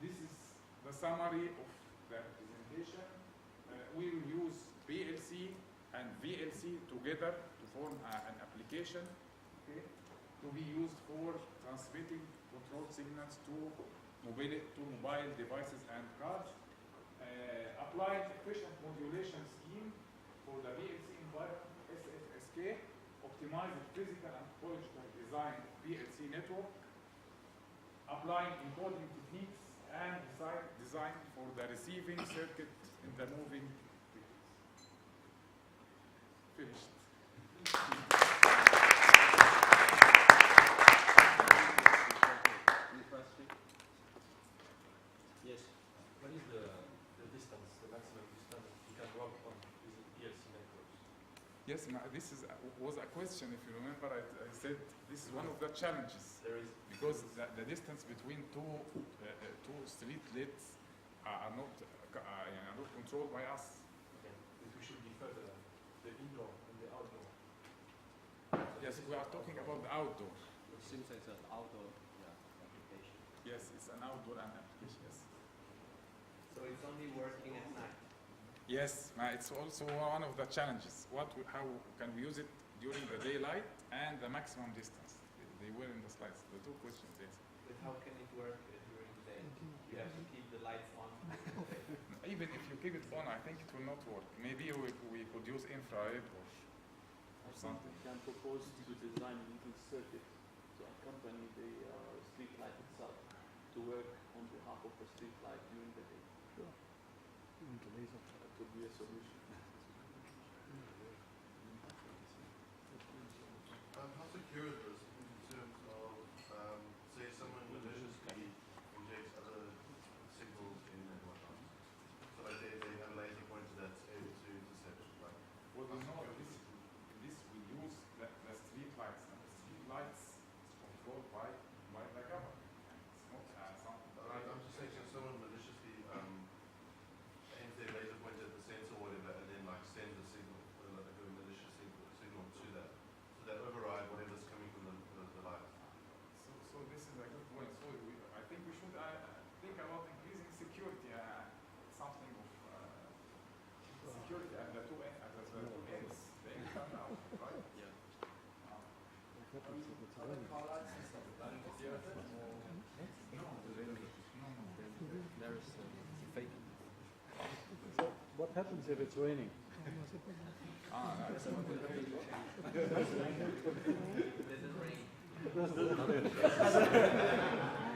This is the summary of the presentation. We will use PLC and VLC together to form an application, okay, to be used for transmitting control signals to mobile devices and cars. Applied efficient modulation scheme for the VLC environment, SFSK, optimized physical and topological design of VLC network, applying encoding techniques and design for the receiving circuit in the moving vehicles. Finished. Any question? Yes. What is the distance, the maximum distance you can work on using PLC networks? Yes, this was a question. If you remember, I said this is one of the challenges. There is Because the distance between two street LEDs are not controlled by us. okay, but we should be further than the indoor and the outdoor. Yes, we are talking about the outdoor. It seems like it's an outdoor application. Yes, it's an outdoor application. Yes. So it's only working at night. Yes, it's also one of the challenges. How can we use it during the daylight and the maximum distance? They were in the slides. The two questions, yes. But how can it work during the day? You have to keep the lights on. Even if you keep it on, I think it will not work. Maybe we could use infrared or something. We can propose to design a little circuit to accompany the street light itself to work on behalf of the street light during the day. Sure. That could be a solution. How secure is this in terms of, say, someone maliciously injects other signals in and whatnot? So like they have a laser pointer that's able to intercept, like, Well, we know this we use the street lights, and the street lights is controlled by the government. It's not something. I'm just saying, if someone maliciously aims their laser pointer at the sensor or whatever, and then like sends a signal, like a malicious signal to that, so that override whatever's coming from the light. So this is a good point. So I think we should think about increasing security. Something of security at the two ends. The income out, right? Yeah. Other call outs and stuff like that. There is fake. So what happens if it's raining? Doesn't rain.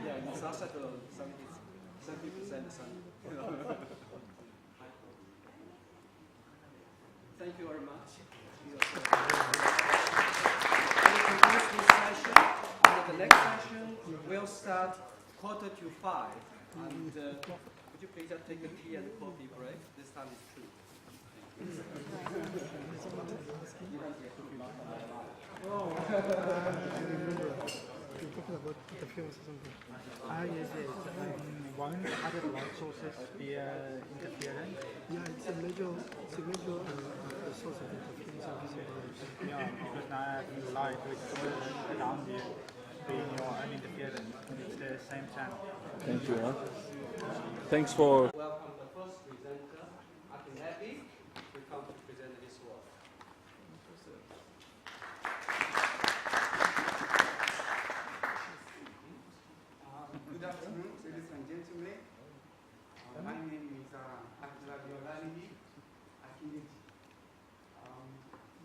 Yeah, in South Africa, 70% sun. Thank you very much. We conclude this session. And the next session will start 4:45. And would you please take a tea and coffee break? This time is 2. You're talking about interference or something. Yes, yes. One other light sources be interfering. Yeah, it's a major source of interference and visible. Yeah, because now I have light which around you being your own interference, it's the same channel. Thank you. Thanks for. Welcome the first presenter, Akin Happy, to come to present his work. Good afternoon, ladies and gentlemen. My name is Akilabiolalidi Akindeji.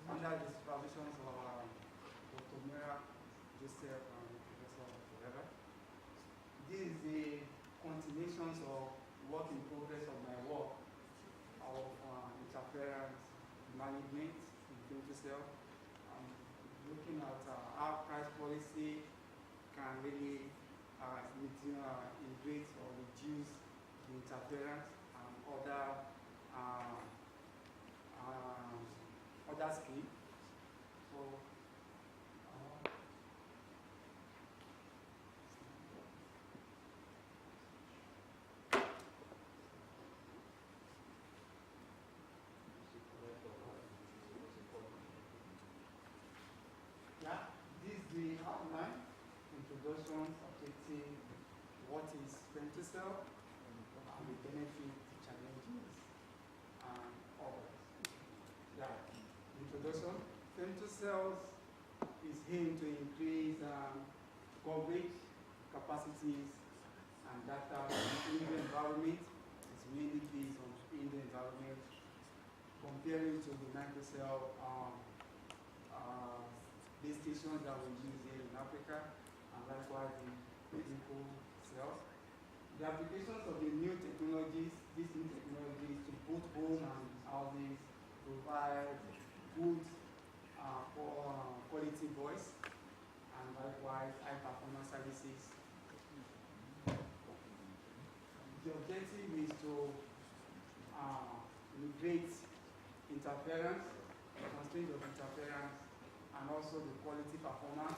Under the supervision of Dr. Mera Joseph and Professor Forever. This is the continuation of work in progress of my work of interference management in clinical cell. Looking at how price policy can really integrate or reduce the interference and other schemes. So, yeah, this is the outline, introduction, objective, what is femtocell, and the benefit, challenges, and others. Yeah, introduction. Femtocells is aimed to increase coverage, capacities, and data in the environment. It's mainly based on in the environment, comparing to the microcell base stations that we use here in Africa, and likewise the physical cells. The applications of the new technologies, these new technologies to both home and houses provide good quality voice, and likewise high performance services. The objective is to mitigate interference, constraint of interference, and also the quality performance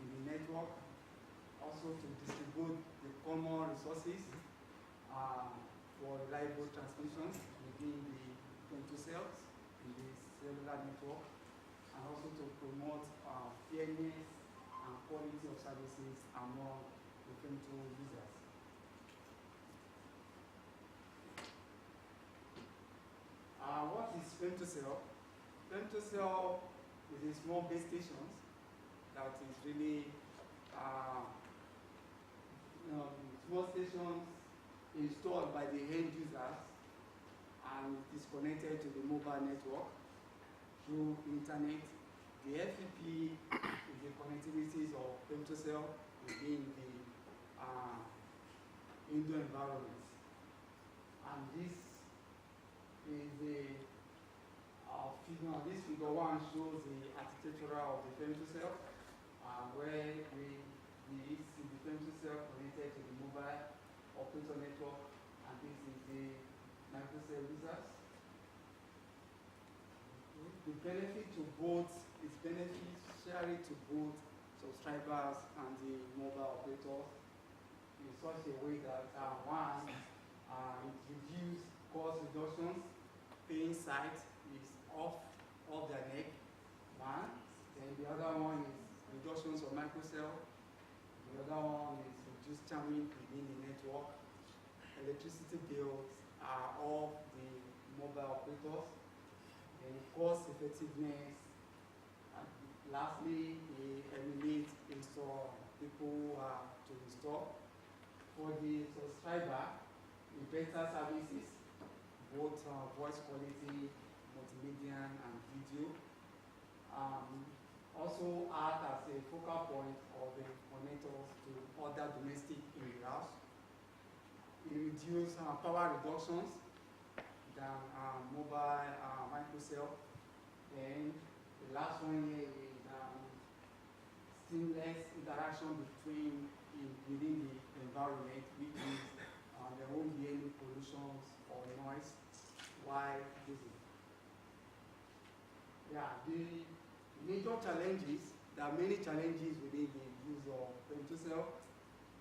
in the network. Also to distribute the common resources for reliable transmissions within the femtocells in this cellular network, and also to promote fairness and quality of services among the femto users. What is femtocell? Femtocell is a small base station that is really small stations installed by the end users and is connected to the mobile network through internet. The FPP is the connectivities of femtocell within the indoor environment. And this is this figure 1 shows the architecture of the femtocell, where we see the femtocell connected to the mobile operator network, and this is the microcell users. The benefit to both is beneficiary to both subscribers and the mobile operators in such a way that one, it reduces cost reductions, paying site is off their neck, one. Then the other one is reductions of microcell. The other one is reduced jamming within the network. Electricity bills are off the mobile operators. Then cost effectiveness. And lastly, they eliminate install people to install. For the subscriber, the better services, both voice quality, multimedia, and video. Also act as a focal point of the connectors to other domestic areas. It reduces power reductions than mobile microcell. Then the last one here is seamless interaction within the environment, which is there won't be any pollutions or noise while using. Yeah, the major challenges, there are many challenges within the use of femtocell.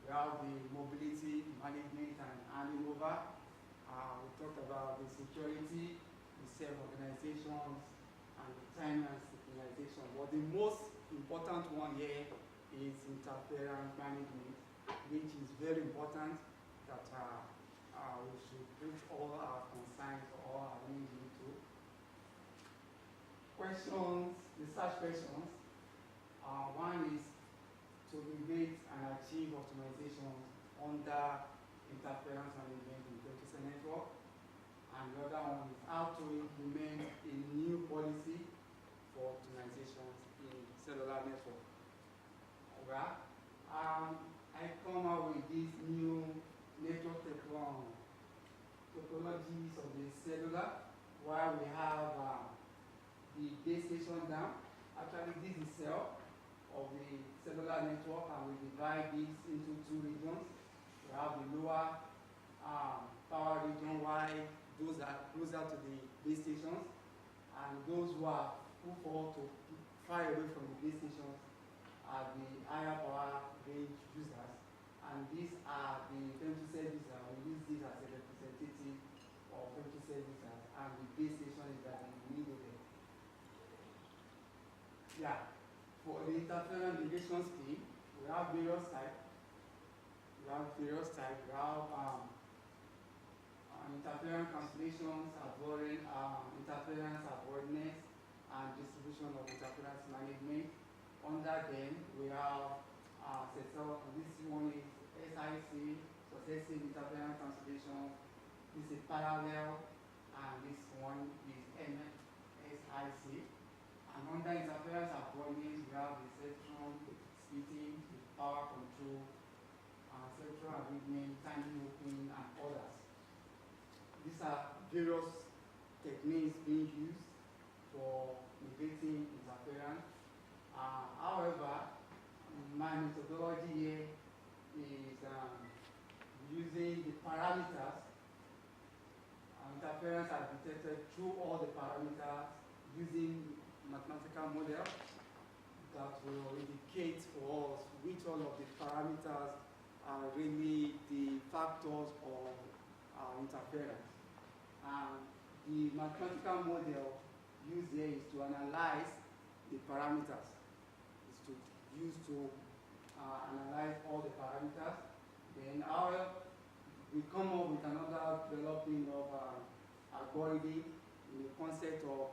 We have the mobility, management, and handing over. We talked about the security, the self-organizations, and the time and synchronization. But the most important one here is interference management, which is very important that we should put all our concerns or our needs into. Questions, research questions. One is to innovate and achieve optimization under interference management in the femtocell network. And the other one is how to implement a new policy for optimizations in cellular network. Well, I come out with these new network topologies of the cellular, while we have the base station down. Actually, this is cell of the cellular network, and we divide this into two regions. We have the lower power region, while those are closer to the base stations, and those who fall to far away from the base stations are the higher power range users, and these are the femtocell users. We use this as a representative of femtocell users, and the base station is that we need it. Yeah, for the interference mitigation scheme, we have various types. We have interference cancellations, interference avoidance, and distribution of interference management. Under them, we have this one is SIC, successive interference cancellation. This is parallel, and this one is MSIC. And under interference avoidance, we have the spectrum splitting, the power control, spectrum arrangement, timing opening, and others. These are various techniques being used for mitigating interference. However, my methodology here is using the parameters. Interference are detected through all the parameters using mathematical model that will indicate for us which all of the parameters are really the factors of interference. The mathematical model use here is to analyze the parameters. It's to use to analyze all the parameters. Then we come up with another developing of algorithm in the concept of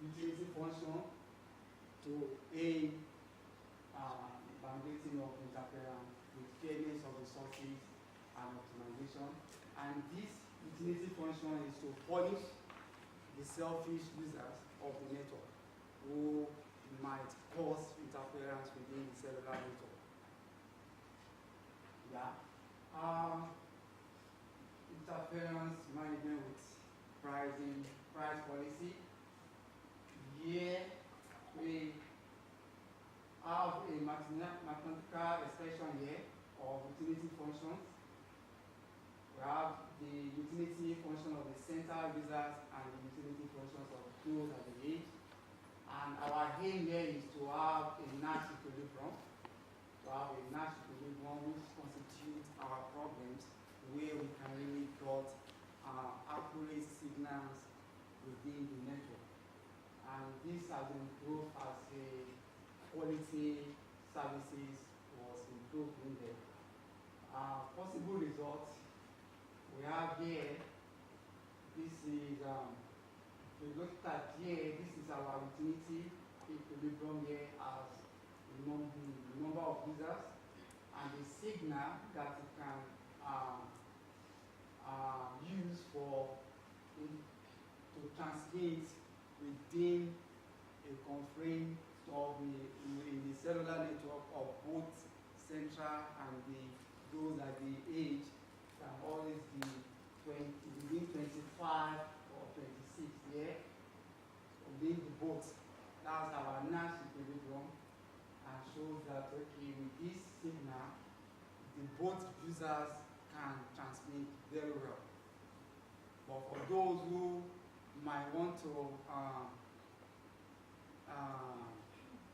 utility function to aid bandwidth of interference with fairness of resources and optimization. And this utility function is to punish the selfish users of the network who might cause interference within the cellular network. Yeah. Interference management with price policy. Here we have a mathematical expression here of utility functions. We have the utility function of the center users and the utility functions of those at the edge. And our aim here is to have a Nash equilibrium. To have a Nash equilibrium which constitutes our problems where we can really get accurate signals within the network. And this has improved as a quality services was improved in there. Possible results we have here. This is, if you look at here, this is our utility equilibrium here as the number of users and the signal that you can use to transmit within a constraint of in the cellular network of both central and those at the edge can always be within 25 or 26 here. Within the both. That's our Nash equilibrium and shows that okay, with this signal, the both users can transmit very well. But for those who might want to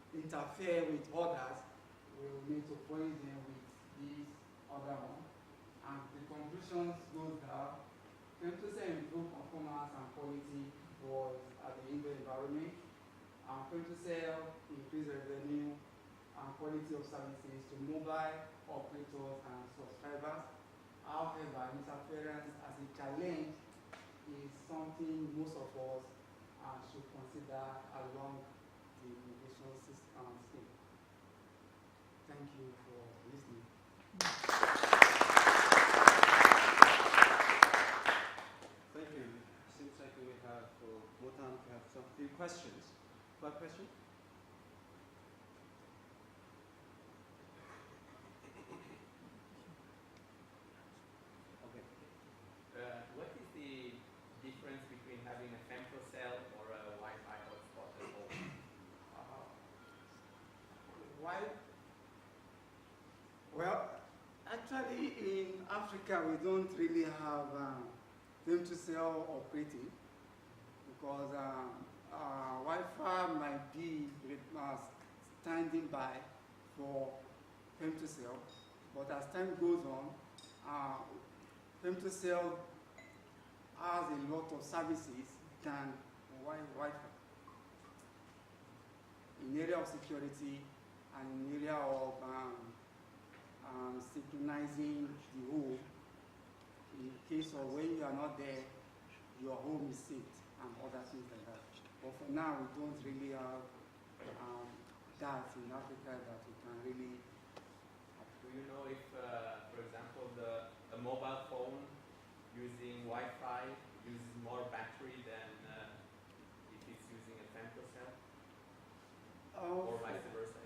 interfere with others, we will need to point them with this other one. And the conclusions goes that FemtoCell improve performance and quality was at the indoor environment. And FemtoCell increase revenue and quality of services to mobile operators and subscribers. However, interference as a challenge is something most of us should consider along the innovation system scheme. Thank you for listening. Thank you. Seems like we have more time to have some few questions. What question? Okay. What is the difference between having a femtocell or a Wi-Fi hotspot at home? Well, actually in Africa we don't really have femtocell operating because Wi-Fi might be standing by for femtocell, but as time goes on, femtocell has a lot of services than Wi-Fi in area of security and in area of synchronizing the home. In case of when you are not there, your home is saved and other things like that. But for now, we don't really have that in Africa that we can really. Do you know if, for example, a mobile phone using Wi-Fi uses more battery than if it's using a femtocell? Or vice versa?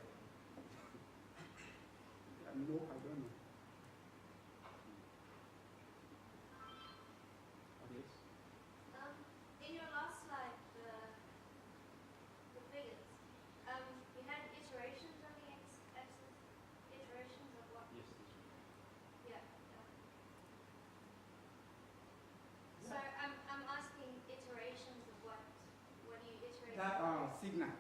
No, I don't know. In your last slide, the figures, you had iterations on the x-axis, iterations of what? Yes. Yeah. So I'm asking iterations of what? What do you iterate? That signal.